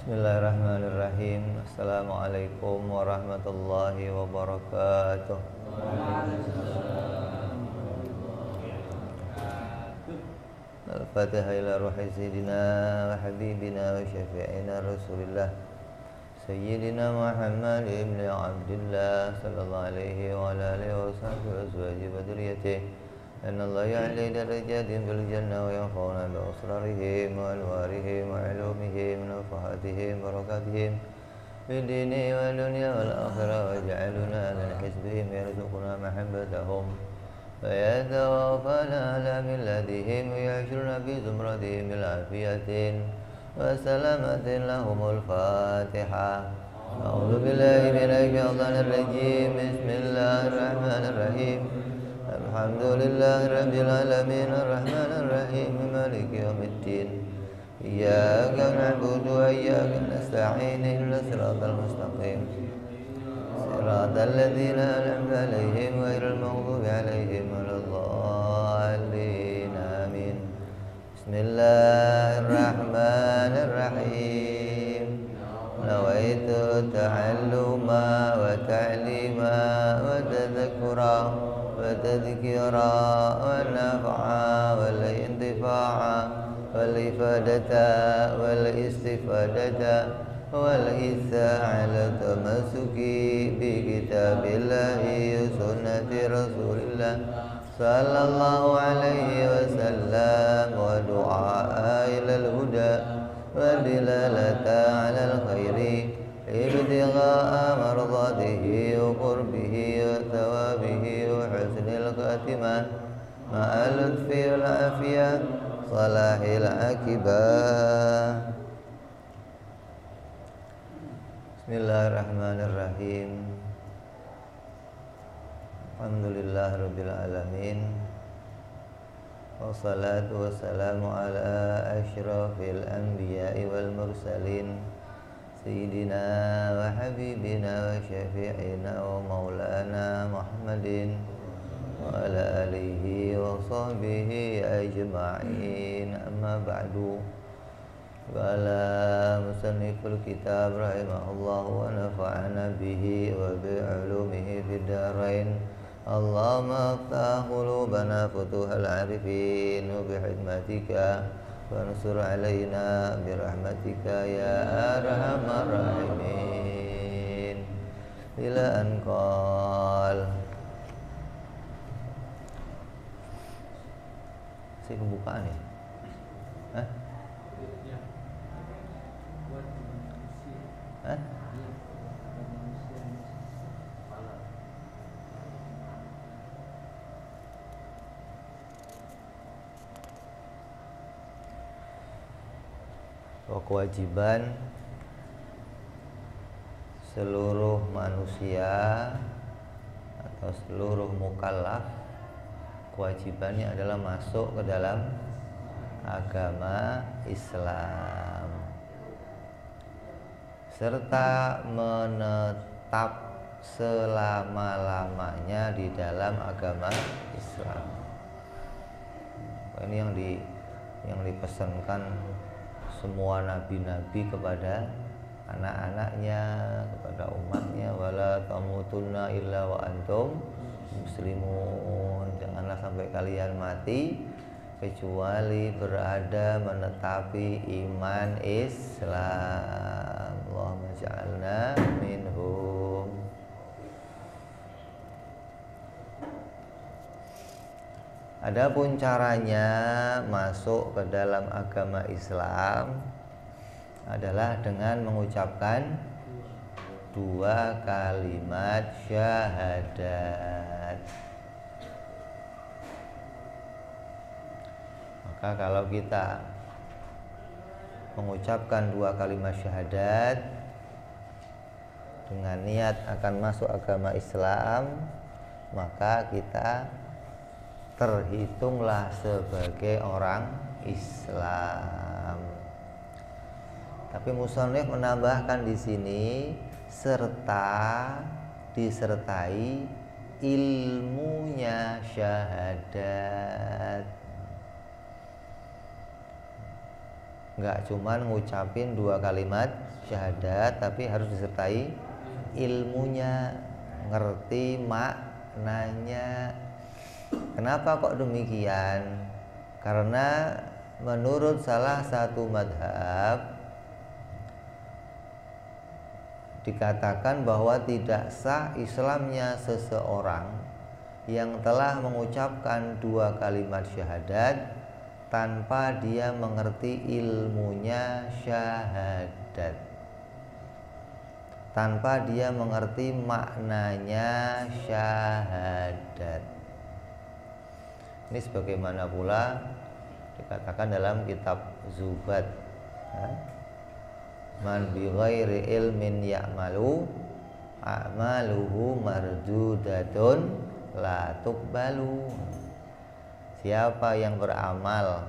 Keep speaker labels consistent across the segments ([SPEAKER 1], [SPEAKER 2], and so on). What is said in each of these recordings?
[SPEAKER 1] Bismillahirrahmanirrahim. Assalamualaikum warahmatullahi wabarakatuh. Al-Fatihah ila ruhi sayyidina wa habibina wa syafi'ina Rasulillah Sayyidina Muhammad ibn Abdullah sallallahu alaihi wa alihi wa sahbihi wa azwajihi wa dhurriyyatihi. Inna Allah ya'li darajatin fil jannah wa yanfa'una bi asrarihim wa anwarihim wa ulumihim wa nafahatihim wa barakatihim fid dini wa dunya wal akhirah wa ja'aluna min hizbihim yarzuquna mahabbatahum wa yatawaffana ala millatihim wa yahshuruna bi zumratihim bil afiyatin wa salamatin lahumul Fatihah. A'udzu billahi minasy syaithanir rajim. Bismillahirrahmanirrahim. Alhamdulillahi rabbil alamin arrahmanir rahim maliki yaumiddin. Iyyaka na'budu wa iyyaka nasta'in ihdinas siratal mustaqim. Siratal ladzina an'amta 'alaihim ghairil maghdubi 'alaihim waladdallin. Amin. Bismillahirrahmanirrahim. Nawaitu ta'alluma wa ta'lima wa tadhakkura wa tadhkira wa naf'a wal intifa'a wal ifadata wal istifadata wal hitha ala tamassuki bi kitabillahi wa sunnati rasulillah sallallahu alaihi wasallam wa du'a ilal huda wa dilalata ala al-khairi ibtigha'a mardatihi wa qurbihi wa thawabihi wa husnil khatimah ma'al lutfi wal afiyah salahil akibah. Bismillahirrahmanirrahim. Alhamdulillah rabbil alamin. Wassalatu wassalamu ala asyrafil anbiya'i wal mursalin Sayyidina wa habibina wa syafi'ina wa maulana Muhammadin wa ala alihi wa sahbihi ajma'in. Amma ba'du. Qala musanniful kitab rahimahullah wa nafa'ana bihi wa bi'ulumihi fid darain. Allahumma aftah qulubana futuhal arifin wa bihikmatika wansur alaina birahmatika ya arhamar rahimin. Ila an qal. Si pembukaan ya? Hah? Hah? Kewajiban seluruh manusia atau seluruh mukallaf, kewajibannya adalah masuk ke dalam agama Islam serta menetap selama-lamanya di dalam agama Islam. Ini yang dipesankan semua nabi-nabi kepada anak-anaknya, kepada umatnya, wala tamutunna illa wa antum muslimun. Janganlah sampai kalian mati kecuali berada menetapi iman Islam. Allahumma ja'alna minhum. Adapun caranya masuk ke dalam agama Islam adalah dengan mengucapkan dua kalimat syahadat. Maka kalau kita mengucapkan dua kalimat syahadat dengan niat akan masuk agama Islam, maka kita terhitunglah sebagai orang Islam. Tapi musannif menambahkan di sini serta disertai ilmunya syahadat. nggak cuman ngucapin 2 kalimat syahadat, tapi harus disertai ilmunya, ngerti maknanya. Kenapa kok demikian? Karena menurut salah satu madhab dikatakan bahwa tidak sah Islamnya seseorang yang telah mengucapkan 2 kalimat syahadat tanpa dia mengerti ilmunya syahadat, tanpa dia mengerti maknanya syahadat. Ini sebagaimana pula dikatakan dalam kitab Zubat, man bi ghairi ilmin ya'malu a'maluhu mardudatun la tuqbalu. Siapa yang beramal,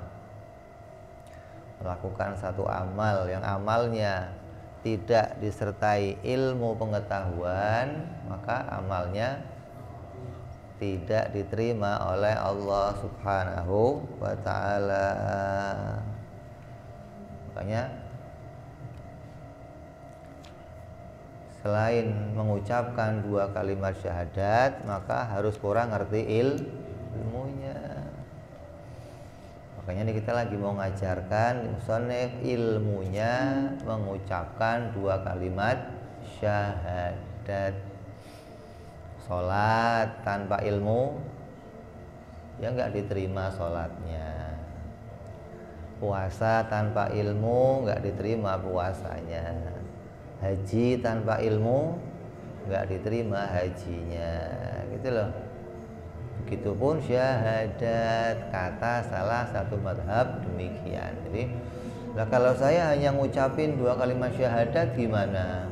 [SPEAKER 1] melakukan satu amal yang amalnya tidak disertai ilmu pengetahuan, maka amalnya tidak diterima oleh Allah Subhanahu wa ta'ala. Makanya selain mengucapkan 2 kalimat syahadat, maka harus kurang ngerti ilmunya. Makanya ini kita lagi mau ngajarkan musannif ilmunya mengucapkan 2 kalimat syahadat. Sholat tanpa ilmu ya nggak diterima sholatnya. Puasa tanpa ilmu nggak diterima puasanya. Haji tanpa ilmu nggak diterima hajinya, gitu loh. Begitupun syahadat, kata salah satu madhab demikian. Jadi, kalau saya hanya ngucapin 2 kalimat syahadat gimana?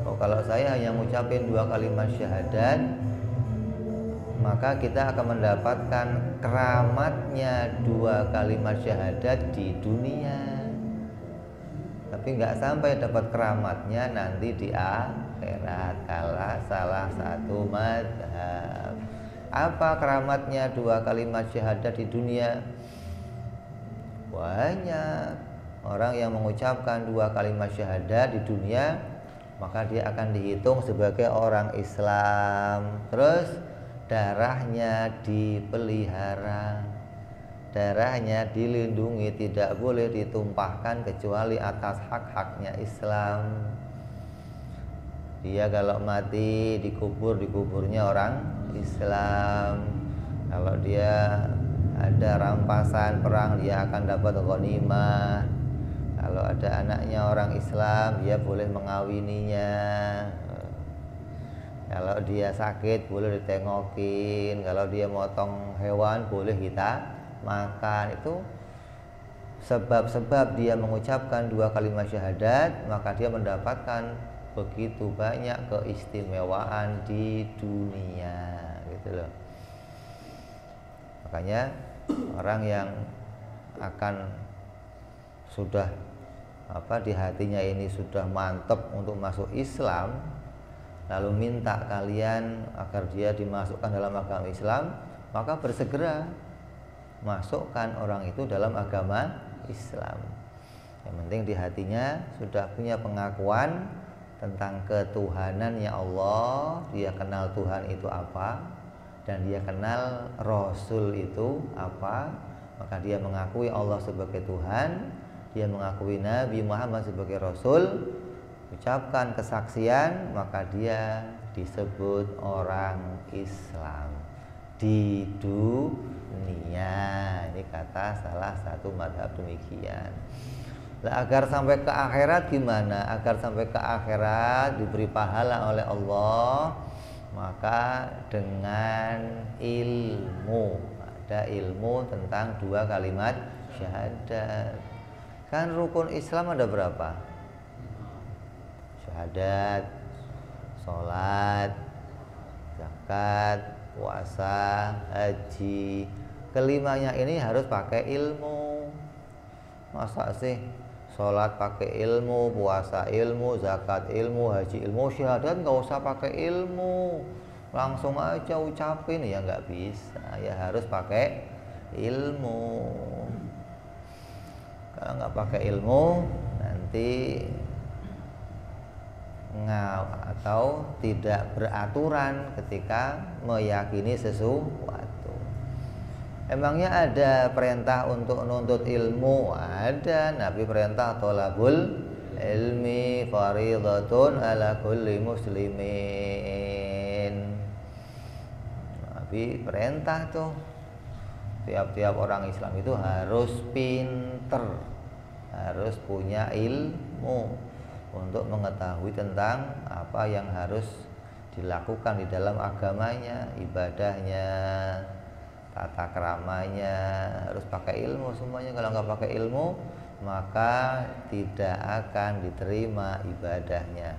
[SPEAKER 1] Oh, kalau saya hanya ngucapin 2 kalimat syahadat, maka kita akan mendapatkan keramatnya 2 kalimat syahadat di dunia, tapi nggak sampai dapat keramatnya nanti di akhirat. Kala salah satu madhab. Apa keramatnya 2 kalimat syahadat di dunia? Banyak orang yang mengucapkan 2 kalimat syahadat di dunia, maka dia akan dihitung sebagai orang Islam. Terus darahnya dipelihara, darahnya dilindungi, tidak boleh ditumpahkan kecuali atas hak-haknya Islam. Dia kalau mati dikubur di kuburnya orang Islam. Kalau dia ada rampasan perang, dia akan dapat ghanimah. Kalau ada anaknya orang Islam, dia boleh mengawininya. Kalau dia sakit boleh ditengokin. Kalau dia motong hewan boleh kita makan. Itu sebab-sebab dia mengucapkan 2 kalimat syahadat, maka dia mendapatkan begitu banyak keistimewaan di dunia, gitu loh. Makanya orang yang akan sudah di hatinya ini sudah mantap untuk masuk Islam, lalu minta kalian agar dia dimasukkan dalam agama Islam, maka bersegera masukkan orang itu dalam agama Islam. Yang penting di hatinya sudah punya pengakuan tentang ketuhanannya Allah, dia kenal Tuhan itu apa, dan dia kenal Rasul itu apa, maka dia mengakui Allah sebagai Tuhan, dia mengakui Nabi Muhammad sebagai Rasul, ucapkan kesaksian, maka dia disebut orang Islam di dunia. Ini kata salah satu madhab demikian. Nah, agar sampai ke akhirat gimana? Agar sampai ke akhirat diberi pahala oleh Allah, maka dengan ilmu. Ada ilmu tentang 2 kalimat syahadat. Kan rukun Islam ada berapa? Syahadat, sholat, zakat, puasa, haji. Kelimanya ini harus pakai ilmu. Masa sih sholat pakai ilmu, puasa ilmu, zakat ilmu, haji ilmu, syahadat nggak usah pakai ilmu, langsung aja ucapin? Ya nggak bisa, ya harus pakai ilmu. Kalau nggak pakai ilmu nanti atau tidak beraturan ketika meyakini sesuatu. Emangnya ada perintah untuk nuntut ilmu? Ada. Nabi perintah thalabul ilmi faridatun ala kulli muslimin. Nabi perintah tuh, tiap-tiap orang Islam itu harus pinter, harus punya ilmu untuk mengetahui tentang apa yang harus dilakukan di dalam agamanya, ibadahnya, tata keramanya, harus pakai ilmu semuanya. Kalau nggak pakai ilmu, maka tidak akan diterima ibadahnya.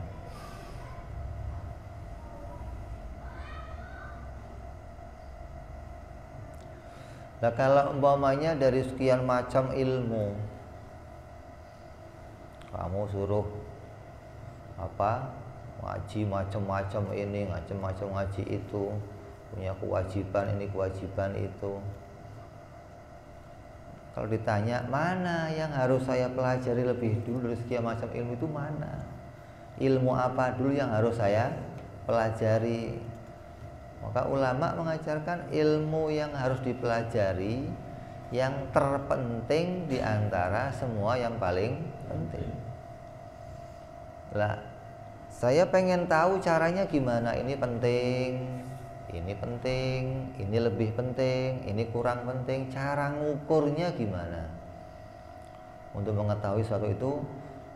[SPEAKER 1] Nah, kalau umpamanya dari sekian macam ilmu, kamu suruh ngaji macam-macam ini, macam-macam ngaji itu, punya kewajiban ini, kewajiban itu. Kalau ditanya mana yang harus saya pelajari lebih dulu dari sekian macam ilmu itu, mana ilmu apa dulu yang harus saya pelajari? Maka ulama mengajarkan ilmu yang harus dipelajari yang terpenting di antara semua yang paling penting. Lah, saya pengen tahu caranya gimana. Ini penting, ini lebih penting, ini kurang penting. Cara ngukurnya gimana? Untuk mengetahui sesuatu itu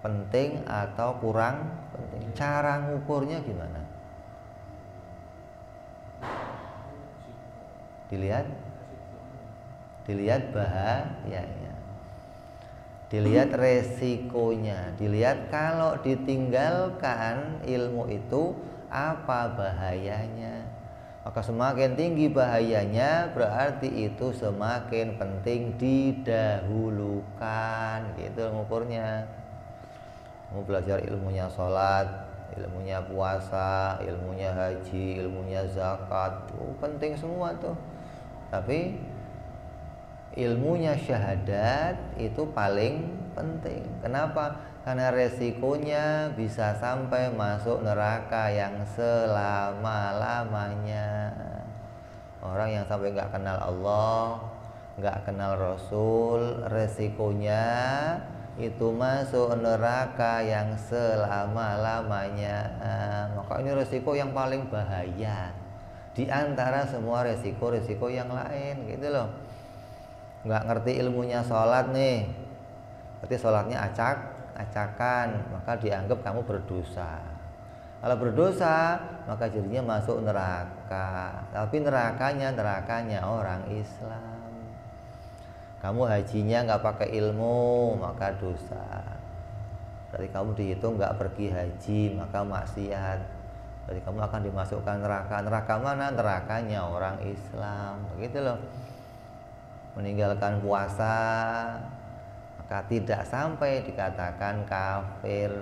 [SPEAKER 1] penting atau kurang penting, cara ngukurnya gimana? Dilihat bahayanya, dilihat resikonya, dilihat kalau ditinggalkan ilmu itu apa bahayanya. Maka semakin tinggi bahayanya berarti itu semakin penting didahulukan, gitu ngukurnya. Mau belajar ilmunya sholat, ilmunya puasa, ilmunya haji, ilmunya zakat, penting semua tuh. Tapi ilmunya syahadat itu paling penting. Kenapa? Karena resikonya bisa sampai masuk neraka yang selama-lamanya. Orang yang sampai nggak kenal Allah, nggak kenal Rasul, resikonya itu masuk neraka yang selama-lamanya. Maka ini resiko yang paling bahaya di antara semua resiko-resiko yang lain, gitu loh. Nggak ngerti ilmunya sholat nih, berarti sholatnya acakan, maka dianggap kamu berdosa. Kalau berdosa, maka jadinya masuk neraka. Tapi nerakanya orang Islam. Kamu hajinya nggak pakai ilmu, maka dosa. Berarti kamu dihitung nggak pergi haji, maka maksiat. Berarti kamu akan dimasukkan neraka. Neraka mana? Nerakanya orang Islam. Begitu loh. Meninggalkan puasa, maka tidak sampai dikatakan kafir.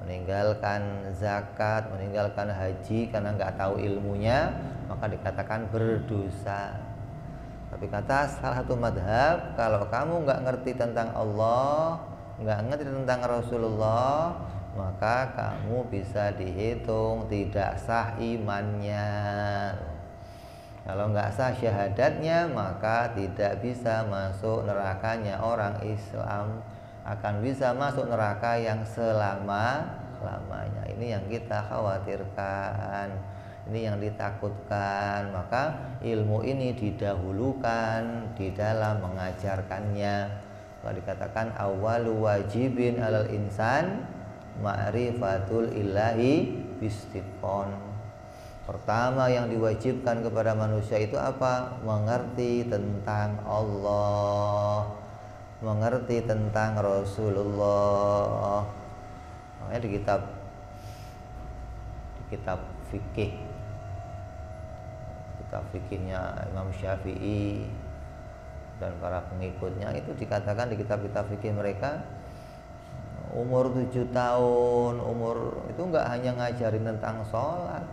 [SPEAKER 1] Meninggalkan zakat, meninggalkan haji karena nggak tahu ilmunya, maka dikatakan berdosa. Tapi kata salah satu madhab, kalau kamu nggak ngerti tentang Allah, nggak ngerti tentang Rasulullah, maka kamu bisa dihitung tidak sah imannya. Kalau nggak sah syahadatnya, maka tidak bisa masuk nerakanya orang Islam, akan bisa masuk neraka yang selama-lamanya. Ini yang kita khawatirkan, ini yang ditakutkan. Maka ilmu ini didahulukan di dalam mengajarkannya. Kalau dikatakan awwalu wajibin alal insan ma'rifatul ilahi bistiqon. Pertama yang diwajibkan kepada manusia itu apa? Mengerti tentang Allah, mengerti tentang Rasulullah. Makanya di kitab fikihnya Imam Syafi'i dan para pengikutnya itu dikatakan di kitab-kitab fikih mereka, umur 7 tahun itu enggak hanya ngajarin tentang sholat.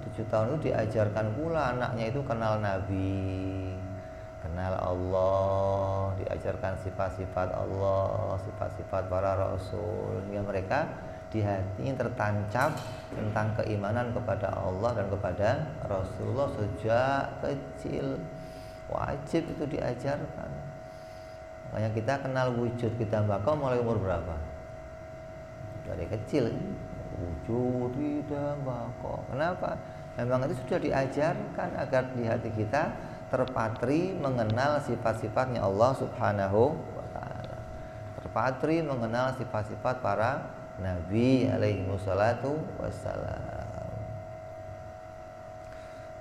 [SPEAKER 1] 7 tahun itu diajarkan pula anaknya itu kenal Nabi, kenal Allah, diajarkan sifat-sifat Allah, sifat-sifat para rasul, hingga mereka di hatinya tertancap tentang keimanan kepada Allah dan kepada Rasulullah sejak kecil. Wajib itu diajarkan. Makanya kita kenal wujud kita mbako mulai umur berapa? Dari kecil, wujud kita mbako. Kenapa? Memang itu sudah diajarkan agar di hati kita terpatri mengenal sifat-sifatnya Allah Subhanahu wa ta'ala, terpatri mengenal sifat-sifat para Nabi alaihi wassalatu wassalam.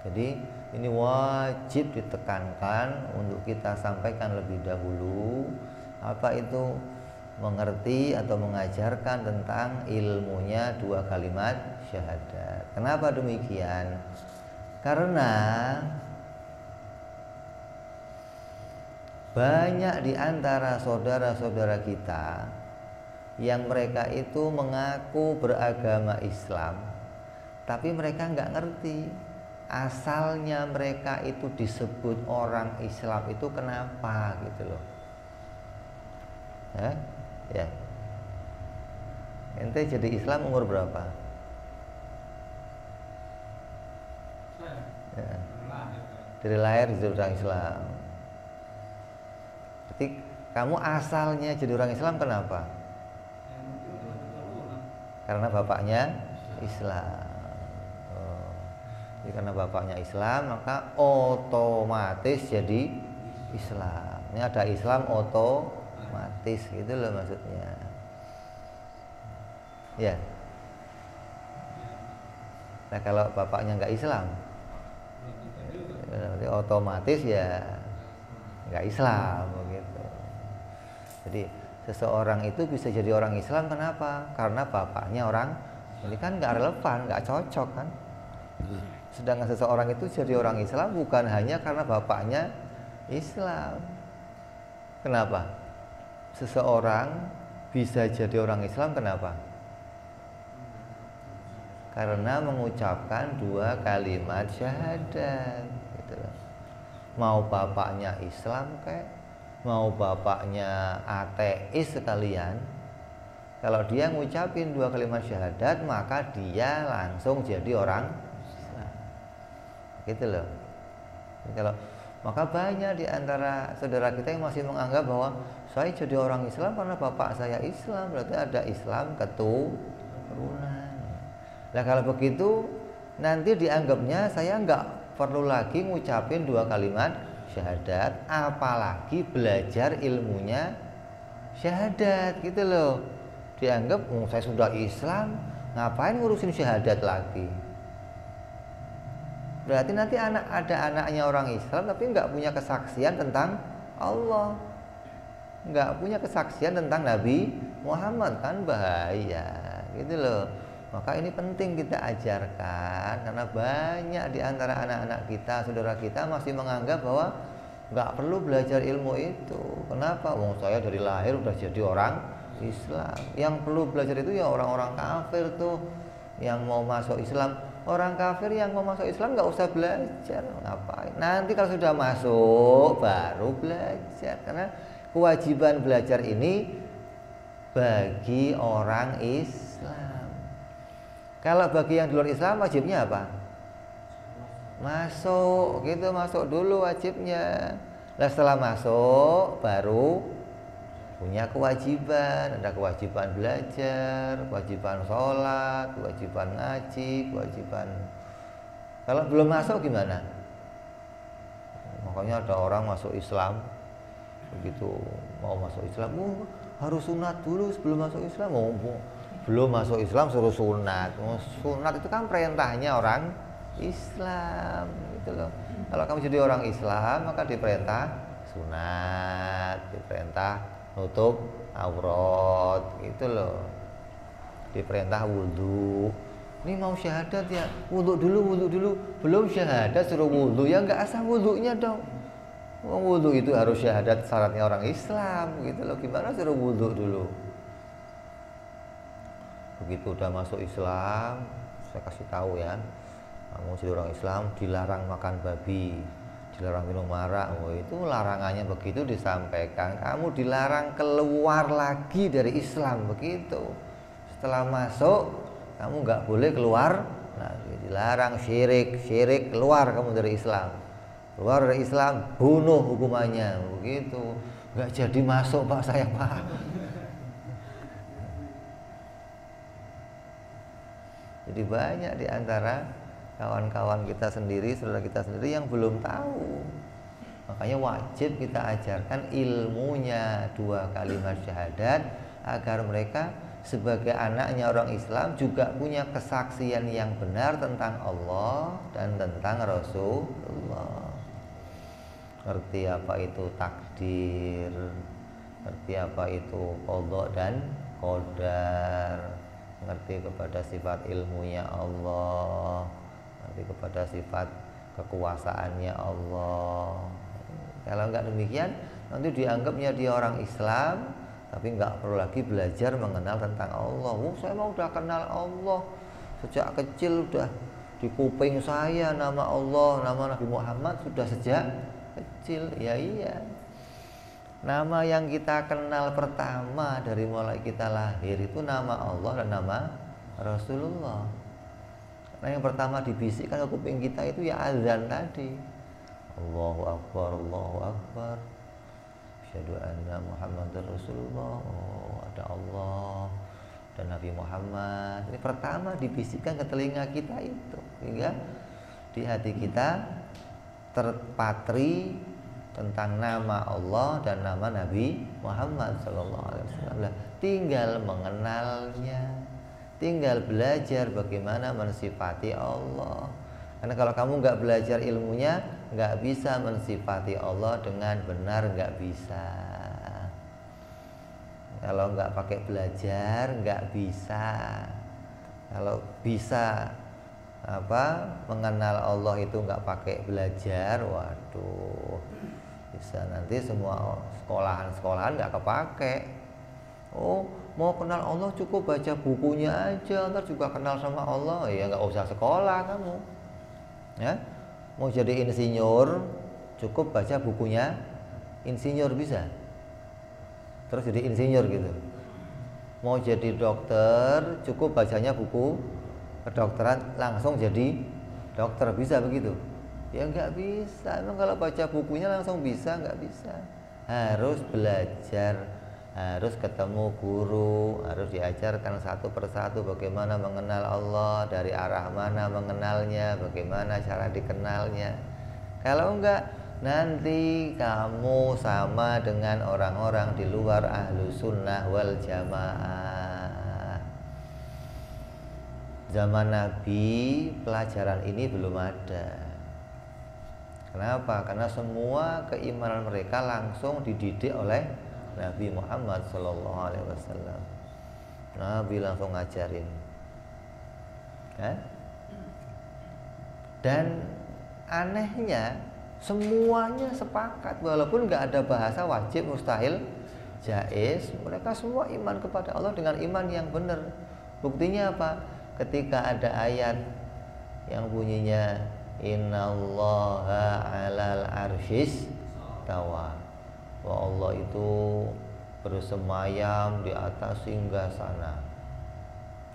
[SPEAKER 1] Jadi ini wajib ditekankan untuk kita sampaikan lebih dahulu. Apa itu? Mengerti atau mengajarkan tentang ilmunya dua kalimat syahadat. Kenapa demikian? Karena banyak di antara saudara-saudara kita yang mereka itu mengaku beragama Islam, tapi mereka nggak ngerti asalnya mereka itu disebut orang Islam itu kenapa gitu loh. Ya. Ente jadi Islam umur berapa? Ya. Dari lahir jadi orang Islam. Berarti kamu asalnya jadi orang Islam kenapa? Karena bapaknya Islam. Jadi karena bapaknya Islam maka otomatis jadi Islam. Ini ada Islam otomatis gitu loh maksudnya. Ya. Nah kalau bapaknya nggak Islam, berarti otomatis ya nggak Islam begitu. Jadi seseorang itu bisa jadi orang Islam kenapa? Karena bapaknya orang, ini kan nggak relevan, nggak cocok kan. Sedangkan seseorang itu jadi orang Islam bukan hanya karena bapaknya Islam. Kenapa? Seseorang bisa jadi orang Islam kenapa? Karena mengucapkan dua kalimat syahadat gitu. Mau bapaknya Islam kayak mau bapaknya ateis sekalian, kalau dia ngucapin dua kalimat syahadat maka dia langsung jadi orang Islam. Gitu loh. Kalau maka banyak di antara saudara kita yang masih menganggap bahwa saya jadi orang Islam karena bapak saya Islam, berarti ada Islam keturunan. Nah kalau begitu nanti dianggapnya saya nggak perlu lagi ngucapin dua kalimat syahadat, apalagi belajar ilmunya syahadat gitu loh. Dianggap saya sudah Islam, ngapain ngurusin syahadat lagi? Berarti nanti ada anaknya orang Islam tapi nggak punya kesaksian tentang Allah, nggak punya kesaksian tentang Nabi Muhammad, kan bahaya gitu loh. Maka ini penting kita ajarkan karena banyak di antara anak-anak kita, saudara kita masih menganggap bahwa nggak perlu belajar ilmu itu. Kenapa? Wong saya dari lahir udah jadi orang Islam. Yang perlu belajar itu ya orang-orang kafir tuh yang mau masuk Islam. Orang kafir yang mau masuk Islam nggak usah belajar, ngapain? Nanti kalau sudah masuk baru belajar. Karena kewajiban belajar ini bagi orang Islam. Kalau bagi yang di luar Islam wajibnya apa? Masuk, gitu, masuk dulu wajibnya. Nah setelah masuk baru punya kewajiban. Ada kewajiban belajar, kewajiban sholat, kewajiban ngaji, kewajiban. Kalau belum masuk gimana? Makanya ada orang masuk Islam, begitu mau masuk Islam, harus sunat dulu sebelum masuk Islam. Belum masuk Islam suruh sunat. Sunat itu kan perintahnya orang Islam gitu loh. Kalau kamu jadi orang Islam maka diperintah sunat, diperintah nutup aurat gitu loh, diperintah wudhu. Ini mau syahadat ya wudhu dulu, belum syahadat suruh wudhu, ya nggak asal wudhunya dong. Wudhu itu harus syahadat, syaratnya orang Islam gitu loh. Gimana suruh wudhu dulu? Begitu udah masuk Islam, saya kasih tahu ya, kamu jadi orang Islam dilarang makan babi, dilarang minum arak. Oh, itu larangannya begitu disampaikan, kamu dilarang keluar lagi dari Islam begitu. Setelah masuk kamu nggak boleh keluar lagi, dilarang syirik keluar kamu dari Islam. Keluar dari Islam bunuh hukumannya begitu. Nggak jadi masuk Pak saya Pak. Jadi banyak di antara kawan-kawan kita sendiri, saudara kita sendiri yang belum tahu. Makanya wajib kita ajarkan ilmunya 2 kalimat syahadat agar mereka sebagai anaknya orang Islam juga punya kesaksian yang benar tentang Allah dan tentang Rasulullah. Ngerti apa itu takdir, ngerti apa itu qadha dan qadar, ngerti kepada sifat ilmunya Allah, ngerti kepada sifat kekuasaannya Allah. Kalau enggak demikian, nanti dianggapnya dia orang Islam, tapi enggak perlu lagi belajar mengenal tentang Allah. Saya mau udah kenal Allah sejak kecil, udah di kuping saya nama Allah, nama Nabi Muhammad sudah sejak kecil. Ya iya, nama yang kita kenal pertama dari mulai kita lahir itu nama Allah dan nama Rasulullah. Karena yang pertama dibisikkan ke kuping kita itu ya azan tadi. Allahu Akbar, Allahu Akbar. Asyhadu anna Muhammadar Rasulullah. Oh, ada Allah dan Nabi Muhammad. Ini pertama dibisikkan ke telinga kita itu, sehingga di hati kita terpatri tentang nama Allah dan nama Nabi Muhammad SAW. Tinggal mengenalnya, tinggal belajar bagaimana mensifati Allah. Karena kalau kamu nggak belajar ilmunya, nggak bisa mensifati Allah dengan benar, nggak bisa. Kalau nggak pakai belajar, nggak bisa. Kalau bisa mengenal Allah itu nggak pakai belajar, waduh, bisa nanti semua sekolahan nggak kepake. Oh, mau kenal Allah cukup baca bukunya aja, ntar juga kenal sama Allah. Ya nggak usah sekolah kamu. Ya, mau jadi insinyur cukup baca bukunya insinyur bisa. Terus jadi insinyur gitu. Mau jadi dokter cukup bacanya buku kedokteran langsung jadi dokter, bisa begitu? Ya nggak bisa. Emang kalau baca bukunya langsung bisa? Nggak bisa. Harus belajar, harus ketemu guru, harus diajarkan satu persatu bagaimana mengenal Allah, dari arah mana mengenalnya, bagaimana cara dikenalnya. Kalau enggak, nanti kamu sama dengan orang-orang di luar Ahlus Sunnah wal Jamaah. Zaman Nabi pelajaran ini belum ada. Kenapa? Karena semua keimanan mereka langsung dididik oleh Nabi Muhammad SAW. Nabi langsung ngajarin, dan anehnya semuanya sepakat, walaupun nggak ada bahasa wajib, mustahil, jaiz, mereka semua iman kepada Allah dengan iman yang benar. Buktinya apa? Ketika ada ayat yang bunyinya innallaha 'alal arsyis tawa, bahwa Allah itu bersemayam di atas singgasana.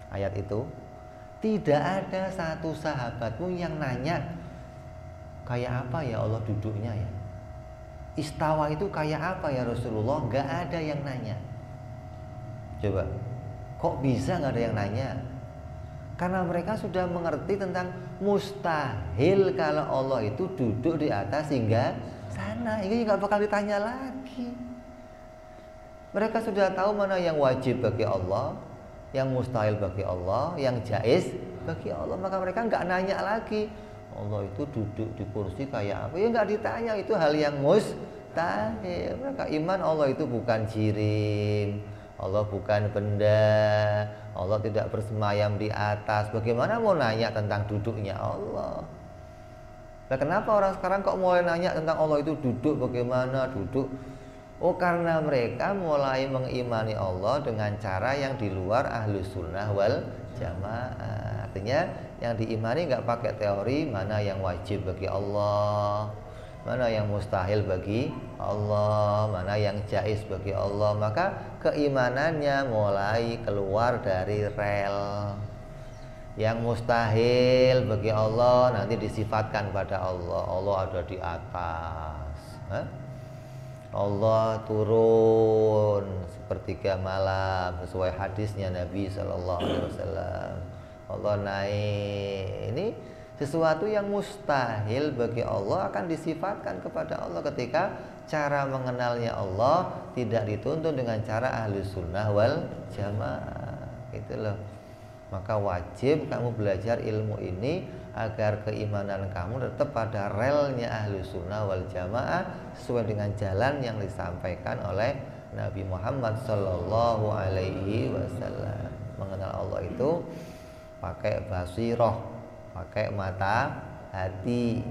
[SPEAKER 1] Ayat itu tidak ada satu sahabat pun yang nanya kayak apa ya Allah duduknya ya, istawa itu kayak apa ya Rasulullah. Gak ada yang nanya. Coba, kok bisa gak ada yang nanya? Karena mereka sudah mengerti tentang mustahil kalau Allah itu duduk di atas singgasana. Ini gak bakal ditanya lagi. Mereka sudah tahu mana yang wajib bagi Allah, yang mustahil bagi Allah, yang jaiz bagi Allah. Maka mereka nggak nanya lagi Allah itu duduk di kursi kayak apa. Ya nggak ditanya, itu hal yang mustahil. Mereka iman Allah itu bukan jirim, Allah bukan benda, Allah tidak bersemayam di atas. Bagaimana mau nanya tentang duduknya Allah? Nah, kenapa orang sekarang kok mulai nanya tentang Allah itu duduk, bagaimana duduk? Oh, karena mereka mulai mengimani Allah dengan cara yang di luar Ahlus Sunnah wal Jamaah. Artinya yang diimani nggak pakai teori mana yang wajib bagi Allah, mana yang mustahil bagi Allah, mana yang jaiz bagi Allah. Maka keimanannya mulai keluar dari rel. Yang mustahil bagi Allah nanti disifatkan pada Allah. Allah ada di atas. Allah turun sepertiga malam sesuai hadisnya Nabi SAW. Allah naik. Ini sesuatu yang mustahil bagi Allah akan disifatkan kepada Allah ketika cara mengenalnya Allah tidak dituntun dengan cara ahli sunnah wal jamaah. Gitu loh. Maka wajib kamu belajar ilmu ini agar keimanan kamu tetap pada relnya ahli sunnah wal jamaah sesuai dengan jalan yang disampaikan oleh Nabi Muhammad Sallallahu Alaihi Wasallam. Mengenal Allah itu pakai basiroh, pakai mata hati,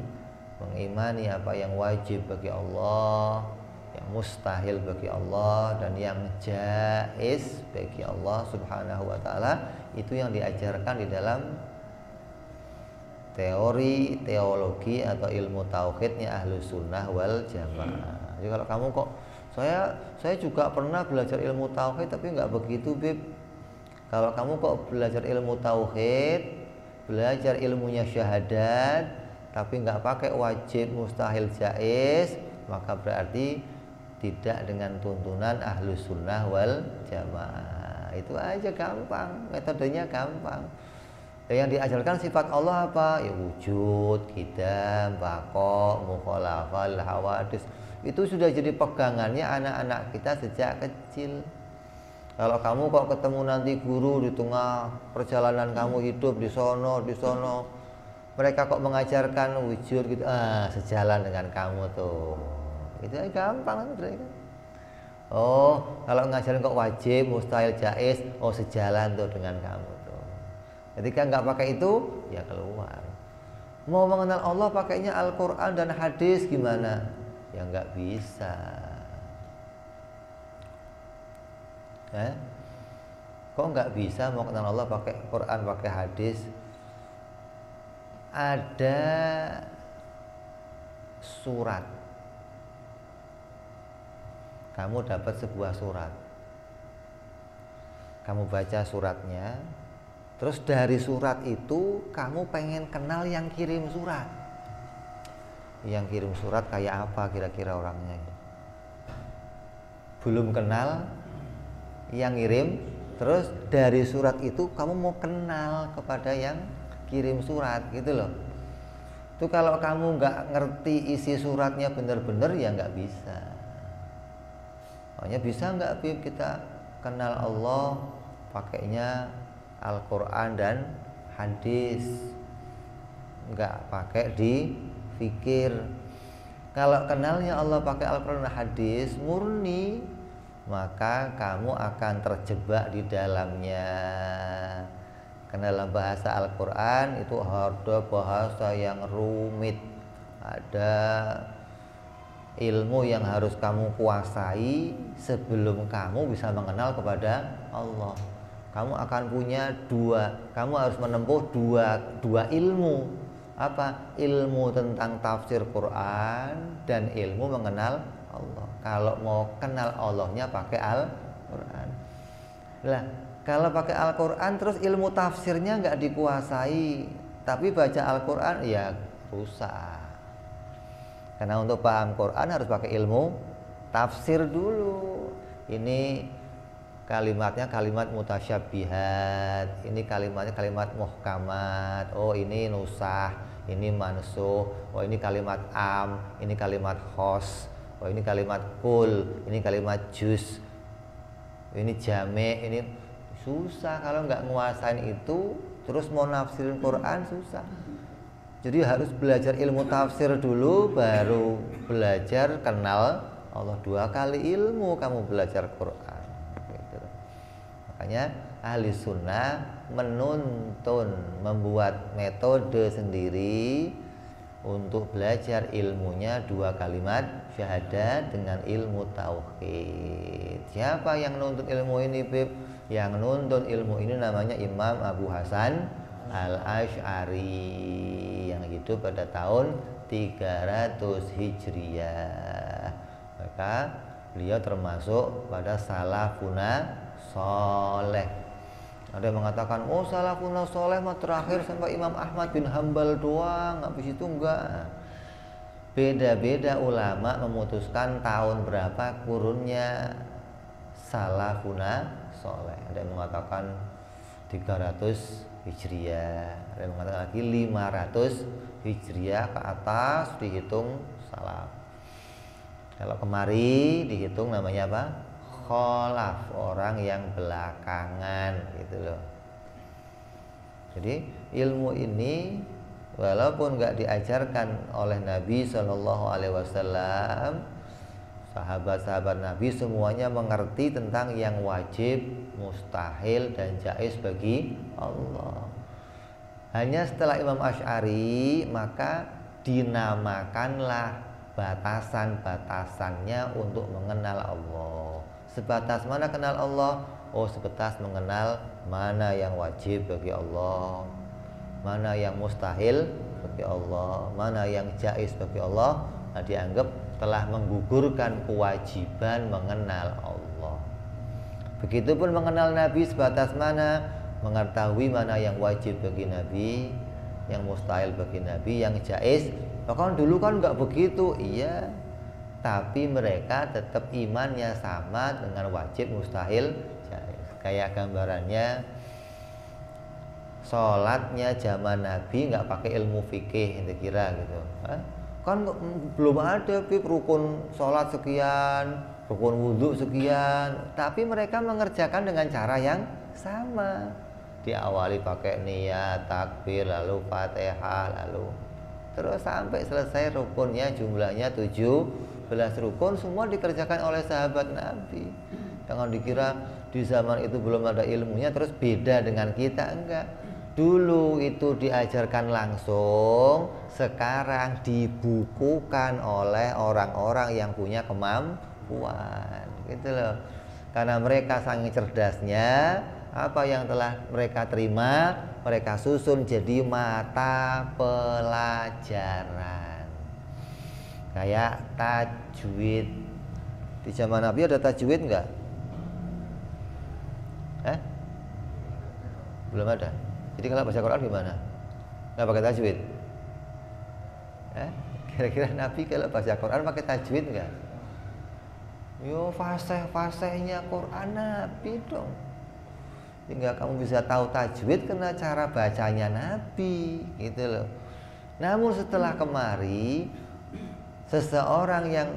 [SPEAKER 1] mengimani apa yang wajib bagi Allah, yang mustahil bagi Allah, dan yang jaiz bagi Allah Subhanahu wa Ta'ala. Itu yang diajarkan di dalam teori, teologi atau ilmu tauhidnya ahlu sunnah wal jamaah. Jadi kalau kamu kok saya juga pernah belajar ilmu tauhid tapi nggak begitu, Bib. Kalau kamu kok belajar ilmu tauhid, belajar ilmunya syahadat tapi nggak pakai wajib, mustahil, jaiz, maka berarti tidak dengan tuntunan ahlu sunnah wal jamaah. Itu aja, gampang, metodenya gampang. Yang diajarkan sifat Allah apa? Ya wujud, qidam, baqa, mukhalafah, hawadis. Itu sudah jadi pegangannya anak-anak kita sejak kecil. Kalau kamu kok ketemu nanti guru di tengah perjalanan kamu hidup di sono, mereka kok mengajarkan wujud gitu, sejalan dengan kamu tuh. Itu gampang kan? Oh, kalau ngajarin kok wajib, mustahil, jaiz, sejalan tuh dengan kamu tuh. Ketika nggak pakai itu, ya keluar. Mau mengenal Allah pakainya Al-Quran dan hadis gimana? Ya nggak bisa. Kok nggak bisa mau kenal Allah pakai Quran, pakai hadis? Ada surat. Kamu dapat sebuah surat, kamu baca suratnya, terus dari surat itu kamu pengen kenal yang kirim surat. Yang kirim surat kayak apa kira-kira orangnya? Belum kenal yang ngirim, terus dari surat itu kamu mau kenal kepada yang kirim surat, gitu loh. Itu kalau kamu nggak ngerti isi suratnya bener-bener ya nggak bisa. Makanya bisa nggak, Bib, kita kenal Allah pakainya Al-Quran dan hadis, nggak pakai di fikir. Kalau kenalnya Allah pakai Al-Quran dan hadis murni, maka kamu akan terjebak di dalamnya. Karena dalam bahasa Al-Quran itu ada bahasa yang rumit, ada ilmu yang harus kamu kuasai sebelum kamu bisa mengenal kepada Allah. Kamu akan punya kamu harus menempuh dua ilmu. Apa? Ilmu tentang tafsir Quran dan ilmu mengenal Allah. Kalau mau kenal Allahnya pakai Al-Quran. Lah, kalau pakai Al-Quran terus ilmu tafsirnya nggak dikuasai, tapi baca Al-Quran ya rusak. Karena untuk paham Quran harus pakai ilmu tafsir dulu. Ini kalimatnya kalimat mutasyabihat, ini kalimatnya kalimat muhkamat. Oh, ini nusah, ini mansuh. Oh, ini kalimat am, ini kalimat khos. Oh, ini kalimat kul, ini kalimat juz. Ini jame, ini susah kalau nggak nguasain itu. Terus mau nafsirin Quran susah. Jadi harus belajar ilmu tafsir dulu, baru belajar kenal Allah. 2 kali ilmu kamu belajar Quran, gitu. Makanya ahli sunnah menuntun, membuat metode sendiri untuk belajar ilmunya 2 kalimat syahadat dengan ilmu tauhid. Siapa yang nuntun ilmu ini, Bib? Yang nuntun ilmu ini namanya Imam Abu Hasan Al-Asy'ari yang hidup pada tahun 300 Hijriah. Maka beliau termasuk pada salafuna soleh. Ada yang mengatakan, oh salafuna soleh mah terakhir sampai Imam Ahmad bin Hambal doang, habis itu enggak. Beda-beda ulama memutuskan tahun berapa kurunnya salafuna soleh. Ada yang mengatakan 300 Hijriah, ada yang mengatakan lagi 500 Hijriah ke atas dihitung salaf. Kalau kemari dihitung namanya apa? Kholaf, orang yang belakangan gitu loh. Jadi ilmu ini walaupun nggak diajarkan oleh Nabi Shallallahu Alaihi Wasallam, sahabat-sahabat Nabi semuanya mengerti tentang yang wajib, mustahil dan jaiz bagi Allah. Hanya setelah Imam Asy'ari maka dinamakanlah batasan-batasannya untuk mengenal Allah. Sebatas mana kenal Allah? Oh, sebatas mengenal mana yang wajib bagi Allah, mana yang mustahil bagi Allah, mana yang jaiz bagi Allah. Nah, dianggap telah menggugurkan kewajiban mengenal Allah. Begitupun mengenal Nabi sebatas mana? Mengetahui mana yang wajib bagi Nabi, yang mustahil bagi Nabi, yang jaiz. Bahkan dulu kan nggak begitu, iya. Tapi mereka tetap imannya sama dengan wajib, mustahil, jaiz. Kayak gambarannya sholatnya zaman Nabi nggak pakai ilmu fikih, kira gitu. Kan belum ada rukun sholat sekian, rukun wudhu sekian. Tapi mereka mengerjakan dengan cara yang sama. Diawali pakai niat, takbir, lalu fatihah, lalu terus sampai selesai rukunnya, jumlahnya 17 rukun, semua dikerjakan oleh sahabat Nabi. Jangan dikira di zaman itu belum ada ilmunya terus beda dengan kita, enggak. Dulu itu diajarkan langsung, sekarang dibukukan oleh orang-orang yang punya kemampuan, gitu loh. Karena mereka saking cerdasnya, apa yang telah mereka terima, mereka susun jadi mata pelajaran. Kayak tajwid. Di zaman Nabi ada tajwid enggak? Belum ada. Jadi kalau baca Quran gimana? Nggak pakai tajwid? Kira-kira Nabi kalau baca Quran pakai tajwid nggak? Yo, fasih-fasihnya Quran Nabi dong. Hingga kamu bisa tahu tajwid karena cara bacanya Nabi, gitu loh. Namun setelah kemari, seseorang yang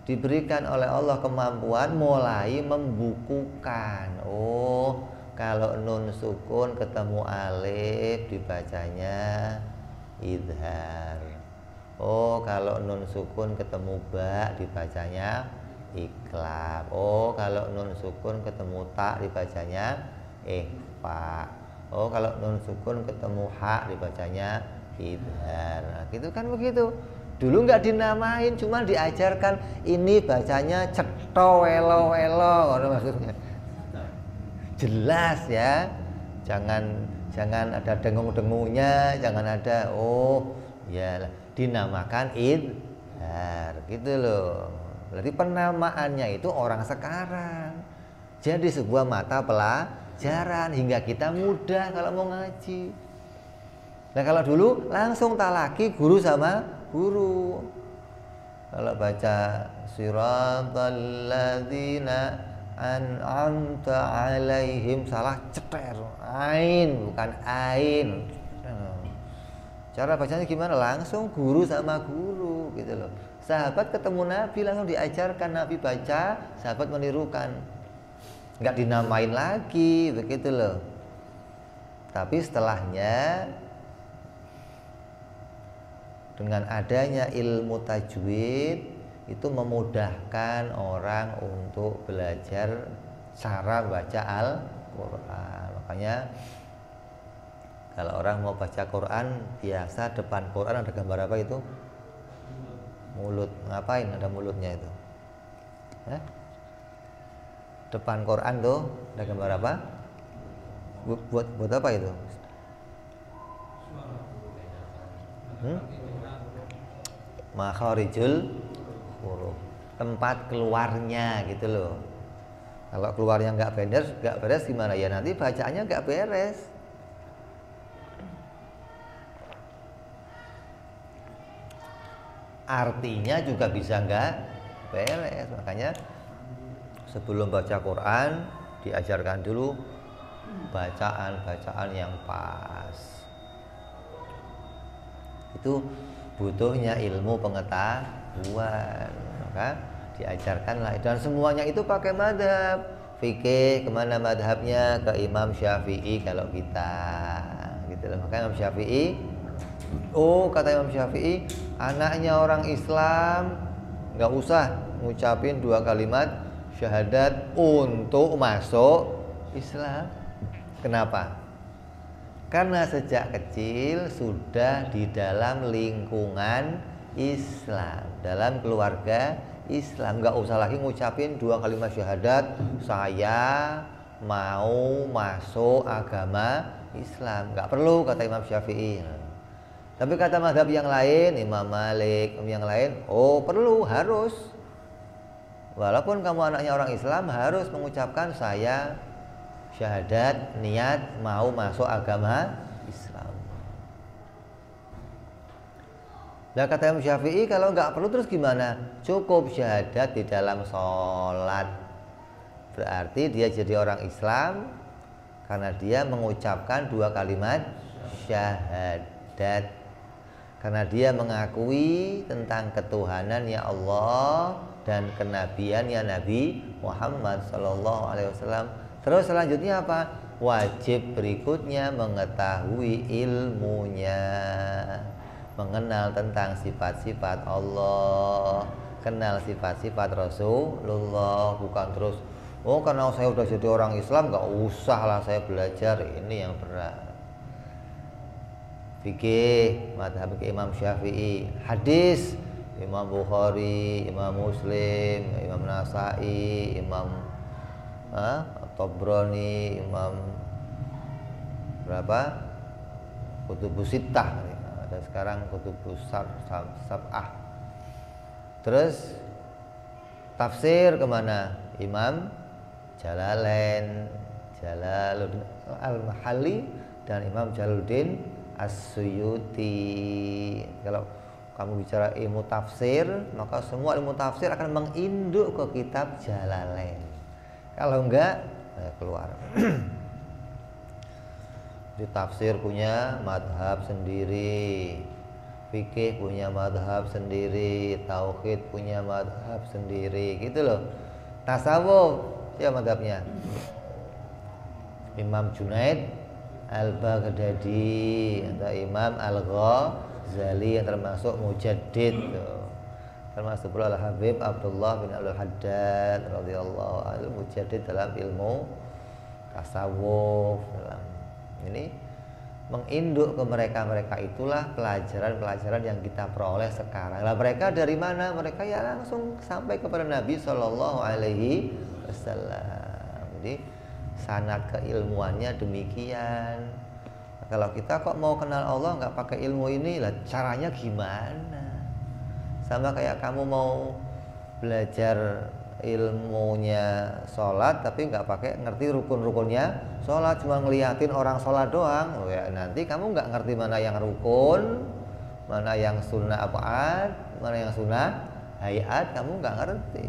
[SPEAKER 1] diberikan oleh Allah kemampuan mulai membukukan. Oh, kalau nun sukun ketemu alif dibacanya idhar. Oh, kalau nun sukun ketemu ba dibacanya iklab. Oh, kalau nun sukun ketemu ta dibacanya ikhfa. Oh, kalau nun sukun ketemu ha dibacanya idhar. Nah, gitu kan begitu. Dulu nggak dinamain, cuma diajarkan ini bacanya cetho welo welo, maksudnya. Jelas ya, jangan ada dengung-dengungnya, jangan ada ya dinamakan idhar, gitu loh. Berarti penamaannya itu orang sekarang. Jadi sebuah mata pelajaran hingga kita mudah kalau mau ngaji. Nah, kalau dulu langsung talaki guru sama guru. Kalau baca siratal ladzina an'amta alaihim, salah ceter, ain bukan ain. Cara bacanya gimana? Langsung guru sama guru, gitu loh. Sahabat ketemu Nabi langsung diajarkan, Nabi baca, sahabat menirukan. Nggak dinamain lagi, begitu loh. Tapi setelahnya dengan adanya ilmu tajwid itu memudahkan orang untuk belajar cara baca Al-Quran. Makanya kalau orang mau baca Quran, biasa depan Quran ada gambar apa itu? Mulut. Ngapain ada mulutnya itu? Depan Quran tuh ada gambar apa? Buat apa itu? makharijul huruf, tempat keluarnya gitu loh. Kalau keluarnya nggak beres gimana ya, nanti bacaannya nggak beres. Artinya juga bisa nggak beres. Makanya sebelum baca Quran diajarkan dulu bacaan yang pas. Itu butuhnya ilmu pengetahuan, maka diajarkanlah, dan semuanya itu pakai madhab. Fikih kemana madhabnya? Ke Imam Syafi'i kalau kita gitu loh. Maka Imam Syafi'i, kata Imam Syafi'i, anaknya orang Islam nggak usah ngucapin 2 kalimat syahadat untuk masuk Islam. Kenapa? Karena sejak kecil sudah di dalam lingkungan Islam, dalam keluarga Islam. Nggak usah lagi ngucapin 2 kalimat syahadat, saya mau masuk agama Islam. Nggak perlu, kata Imam Syafi'i. Tapi kata mazhab yang lain, Imam Malik, yang lain, perlu, harus. Walaupun kamu anaknya orang Islam, harus mengucapkan saya syahadat, niat mau masuk agama Islam. Nah kata Imam Syafi'i, kalau nggak perlu terus gimana? Cukup syahadat di dalam sholat. Berarti dia jadi orang Islam karena dia mengucapkan 2 kalimat syahadat. Karena dia mengakui tentang ketuhanannya Allah dan kenabiannya Nabi Muhammad SAW. Terus selanjutnya apa? Wajib berikutnya mengetahui ilmunya, mengenal tentang sifat-sifat Allah, kenal sifat-sifat Rasulullah. Bukan terus, karena saya udah jadi orang Islam gak usah lah saya belajar ini yang berat. Fikih madhab Imam Syafi'i, hadis Imam Bukhari, Imam Muslim, Imam Nasai, Imam Tabrani, Imam berapa? Kutubus Sittah. Ada sekarang Kutubus Sab'ah. Terus tafsir kemana? Imam Jalalain, Jalaluddin Al-Mahalli, dan Imam Jalaluddin As-Suyuti. Kalau kamu bicara ilmu tafsir, maka semua ilmu tafsir akan menginduk ke kitab Jalalain. Kalau enggak, keluar. Di tafsir punya madhab sendiri, fikih punya madhab sendiri, tauhid punya madhab sendiri, gitu loh. Tasawuf ya madhabnya Imam Junaid Al-Baghdadi atau Imam Al-Ghazali yang termasuk mujaddid, termasuk pula Al-Habib Abdullah bin Abdul Haddad radhiyallahu anhu, mujaddid dalam ilmu tasawuf. Dalam ini menginduk ke mereka itulah pelajaran-pelajaran yang kita peroleh sekarang. Lah mereka dari mana? Mereka ya langsung sampai kepada Nabi Shallallahu Alaihi Wasallam. Jadi sanad keilmuannya demikian. Kalau kita kok mau kenal Allah nggak pakai ilmu ini, lah caranya gimana? Sama kayak kamu mau belajar ilmunya sholat tapi nggak pakai ngerti rukun-rukunnya sholat, cuma ngeliatin orang sholat doang, ya nanti kamu nggak ngerti mana yang rukun, mana yang sunnah ab'ad, mana yang sunnah hayat, kamu nggak ngerti.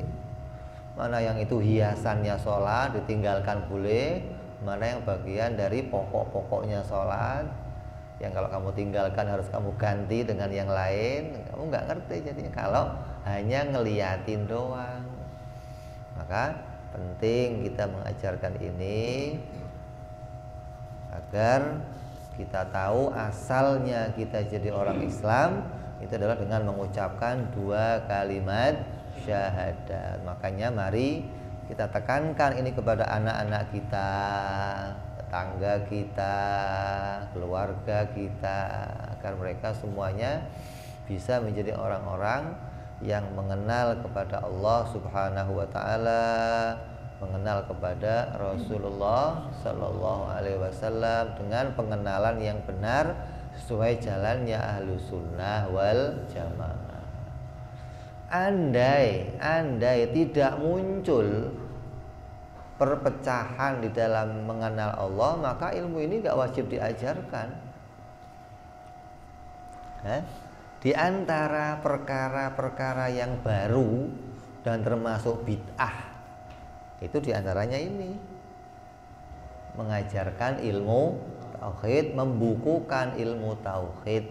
[SPEAKER 1] Mana yang itu hiasannya sholat ditinggalkan boleh, mana yang bagian dari pokok-pokoknya sholat yang kalau kamu tinggalkan harus kamu ganti dengan yang lain, kamu nggak ngerti jadinya kalau hanya ngeliatin doang. Maka penting kita mengajarkan ini agar kita tahu asalnya kita jadi orang Islam itu adalah dengan mengucapkan 2 kalimat syahadat. Makanya mari kita tekankan ini kepada anak-anak kita, tetangga kita, keluarga kita, agar mereka semuanya bisa menjadi orang-orang yang mengenal kepada Allah Subhanahu wa taala, mengenal kepada Rasulullah sallallahu alaihi wasallam dengan pengenalan yang benar sesuai jalannya Ahlus Sunnah wal Jamaah. andai tidak muncul perpecahan di dalam mengenal Allah, maka ilmu ini gak wajib diajarkan. Di antara perkara-perkara yang baru dan termasuk bid'ah itu diantaranya ini, mengajarkan ilmu tauhid, membukukan ilmu tauhid,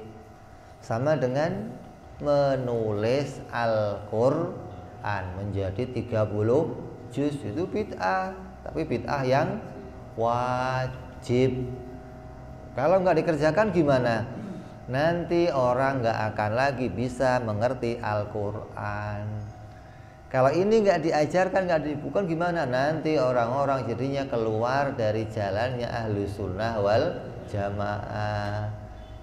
[SPEAKER 1] sama dengan menulis Al-Quran menjadi 30 juz, itu bid'ah, tapi bid'ah yang wajib. Kalau nggak dikerjakan gimana? Nanti orang nggak akan lagi bisa mengerti Al-Quran. Kalau ini nggak diajarkan, nggak dibukukan, gimana? Nanti orang-orang jadinya keluar dari jalannya ahlu sunnah wal jamaah.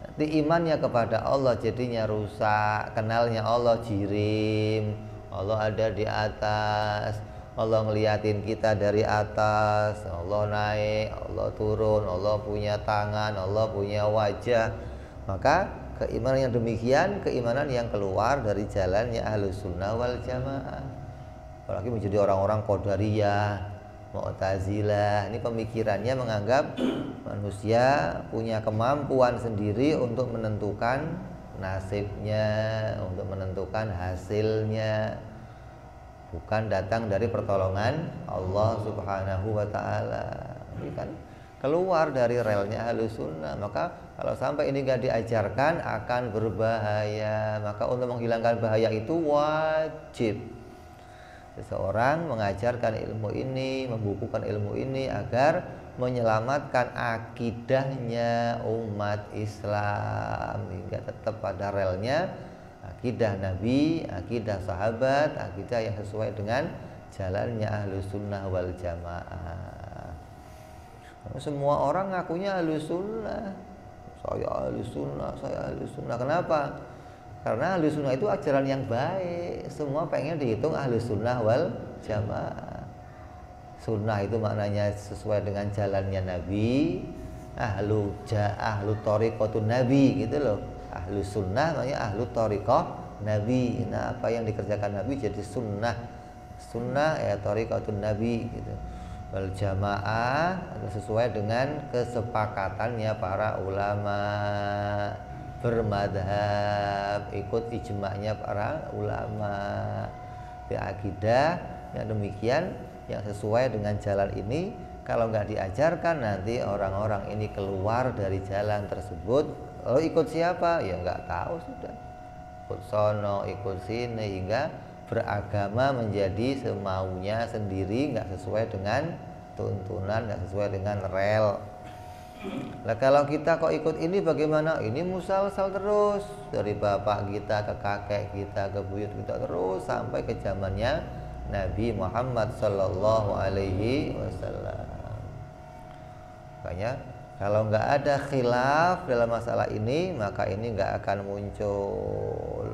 [SPEAKER 1] Nanti imannya kepada Allah jadinya rusak, kenalnya Allah jirim, Allah ada di atas, Allah ngeliatin kita dari atas, Allah naik, Allah turun, Allah punya tangan, Allah punya wajah. Maka keimanan yang demikian, keimanan yang keluar dari jalannya ahlu sunnah wal jamaah. Apalagi menjadi orang-orang Qadariyah, Mu'tazilah, ini pemikirannya menganggap manusia punya kemampuan sendiri untuk menentukan nasibnya, untuk menentukan hasilnya, bukan datang dari pertolongan Allah Subhanahu wa ta'ala. Ini kan keluar dari relnya Ahlus Sunnah. Maka kalau sampai ini gak diajarkan akan berbahaya. Maka untuk menghilangkan bahaya itu wajib seseorang mengajarkan ilmu ini, membukukan ilmu ini agar menyelamatkan akidahnya umat Islam hingga tetap pada relnya akidah Nabi, akidah sahabat, akidah yang sesuai dengan jalannya Ahlus Sunnah wal Jamaah. Semua orang ngakunya Ahlus Sunnah, saya Ahlus Sunnah, saya Ahlus Sunnah. Kenapa? Karena Ahlus Sunnah itu ajaran yang baik. Semua pengen dihitung Ahlus Sunnah wal Jamaah. Sunnah itu maknanya sesuai dengan jalannya Nabi. Ahlu thariqatun Nabi gitu loh. Ahlus Sunnah maknanya ahlu thariqah Nabi. Nah, apa yang dikerjakan Nabi jadi sunnah. Sunnah ya thariqatun Nabi gitu. Wal Jamaah sesuai dengan kesepakatannya para ulama, bermadhab, ikut ijma'nya para ulama. Di akidah yang demikian, yang sesuai dengan jalan ini, kalau nggak diajarkan nanti orang-orang ini keluar dari jalan tersebut. Lalu ikut siapa? Ya nggak tahu sudah. Ikut sono, ikut sini, hingga beragama menjadi semaunya sendiri, nggak sesuai dengan tuntunan, nggak sesuai dengan rel. Nah, kalau kita kok ikut ini bagaimana? Ini musalsal terus dari bapak kita ke kakek kita ke buyut kita terus sampai ke zamannya Nabi Muhammad Sallallahu Alaihi Wasallam. Makanya kalau nggak ada khilaf dalam masalah ini, maka ini nggak akan muncul.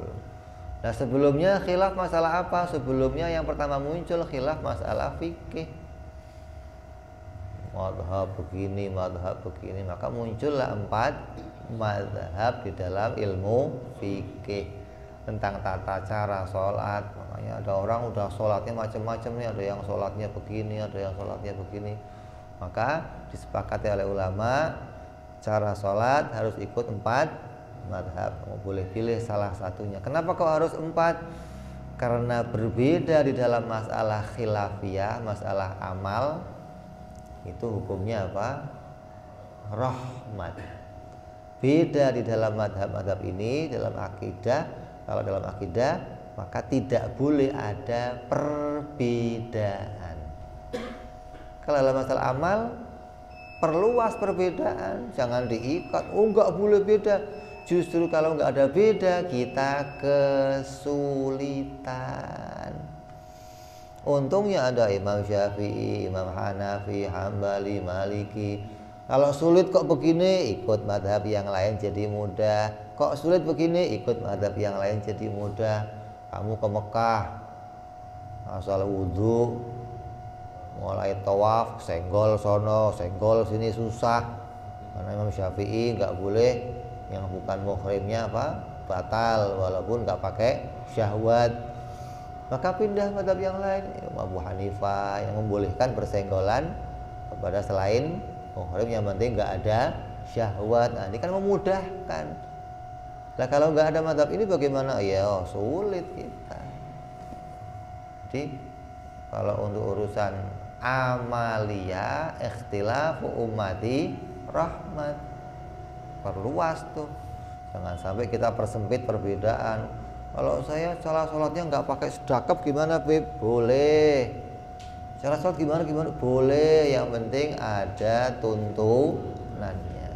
[SPEAKER 1] Nah, sebelumnya khilaf masalah apa? Sebelumnya yang pertama muncul khilaf masalah fikih. Madhab begini, maka muncullah 4 madhab di dalam ilmu fikih tentang tata cara sholat. Makanya ada orang udah sholatnya macam-macam nih, ada yang sholatnya begini, ada yang sholatnya begini. Maka disepakati oleh ulama cara sholat harus ikut 4 madhab. Kamu boleh pilih salah satunya. Kenapa kok harus 4? Karena berbeda di dalam masalah khilafiyah, masalah amal. Itu hukumnya apa? Rahmat. Beda di dalam madhab-madhab ini, dalam akidah. Kalau dalam akidah, maka tidak boleh ada perbedaan. Kalau dalam masalah amal, perluas perbedaan, jangan diikat. Oh, nggak boleh beda. Justru kalau nggak ada beda, kita kesulitan. Untungnya ada Imam Syafi'i, Imam Hanafi, Hambali, Maliki. Kalau sulit kok begini, ikut madhab yang lain jadi mudah. Kok sulit begini, ikut madhab yang lain jadi mudah. Kamu ke Mekah, asal wudhu, mulai tawaf, senggol sono, senggol sini susah. Karena Imam Syafi'i nggak boleh yang bukan muhrimnya apa batal, walaupun nggak pakai syahwat. maka pindah madhab yang lain. Abu Hanifah yang membolehkan bersenggolan kepada selain muhrim, yang penting nggak ada syahwat. Nah, ini kan memudahkan. Nah, kalau nggak ada madhab ini bagaimana? Ya sulit kita. Jadi kalau untuk urusan amalia, ikhtilafu ummati rahmat, perluas tuh. Jangan sampai kita persempit perbedaan. Kalau saya cara sholatnya nggak pakai sedekap gimana, Beb? Boleh. Cara sholat gimana? Boleh. Yang penting ada tuntunannya.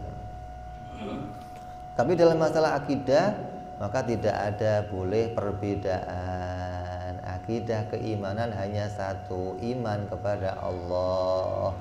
[SPEAKER 1] Tapi dalam masalah akidah maka tidak ada boleh perbedaan. Akidah keimanan hanya satu, iman kepada Allah.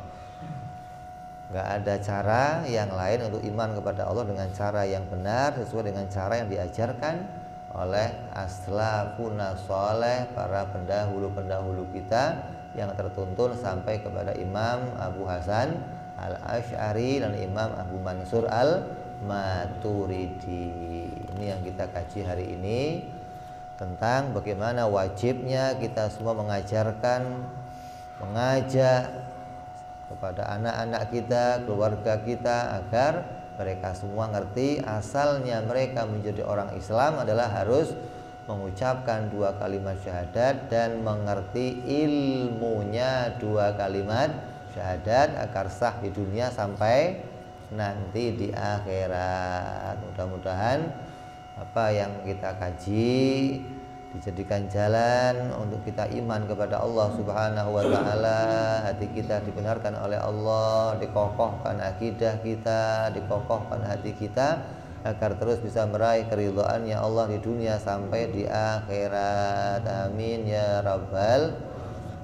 [SPEAKER 1] Nggak ada cara yang lain untuk iman kepada Allah dengan cara yang benar, sesuai dengan cara yang diajarkan oleh aslafuna sholeh, para pendahulu-pendahulu kita yang tertuntun sampai kepada Imam Abu Hasan Al-Asy'ari dan Imam Abu Mansur Al-Maturidi. Ini yang kita kaji hari ini, tentang bagaimana wajibnya kita semua mengajak kepada anak-anak kita, keluarga kita, agar mereka semua ngerti asalnya mereka menjadi orang Islam adalah harus mengucapkan 2 kalimat syahadat dan mengerti ilmunya 2 kalimat syahadat agar sah di dunia sampai nanti di akhirat. Mudah-mudahan apa yang kita kaji dijadikan jalan untuk kita iman kepada Allah Subhanahu wa taala, hati kita dibenarkan oleh Allah, dikokohkan akidah kita, dikokohkan hati kita agar terus bisa meraih keridhaannya Allah di dunia sampai di akhirat. Amin ya rabbal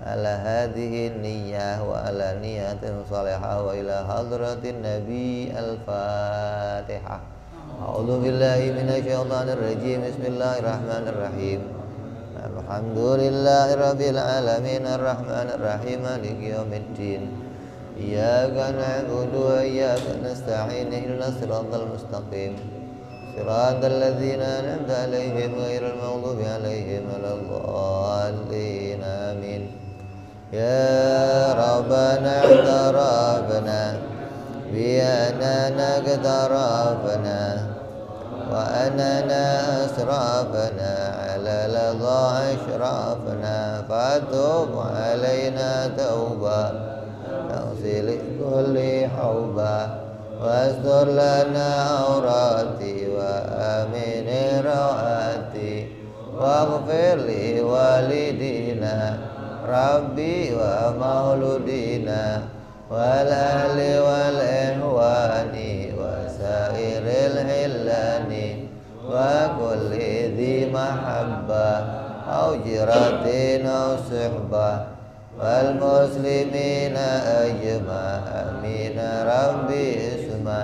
[SPEAKER 1] ala hadhihi niyyah wa ala niyatin salihah wa ila hadratin nabi al-fatihah. A'udzu billahi minasyaitonir rajim. Bismillahirrahmanirrahim. Alhamdulillahirabbil alamin arrahmanir rahim maliki yaumiddin. Iyyaka na'budu wa iyyaka nasta'in ihdinas siratal mustaqim. Siratal ladzina an'amta 'alaihim ghairil maghdubi 'alaihim waladdallin. Amin. Ya Rabbana i'tarafna بأننا اقترفنا وأننا أسرافنا على لظى أشرافنا فتوب علينا توبة تغسل كل حوبة واستر لنا عوراتي وآمن رواتي واغفر لوالدينا ربي ومولودينا والأهل والإخوان وسائر الحلان وكل ذي محبة أو جرة أو صحبة والمسلمين أجمع أمين ربي اسمع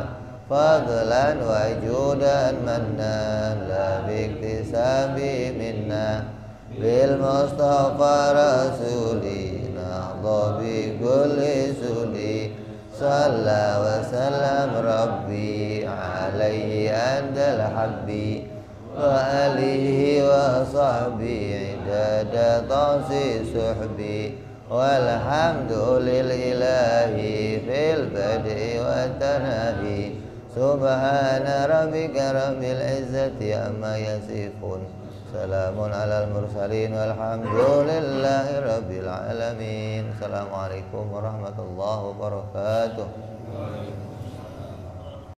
[SPEAKER 1] فضلا وجودا منا لا باكتساب منا بالمصطفى رسولي بكل سولي صلى وسلم ربي عليه عند الحبي وآله وصحبه عدد طاس صحبي والحمد لله في البدء والتناهي سبحان ربك رب العزة عما يصفون Salamun alal mursalin walhamdulillahi rabbil alamin. Assalamualaikum warahmatullahi wabarakatuh.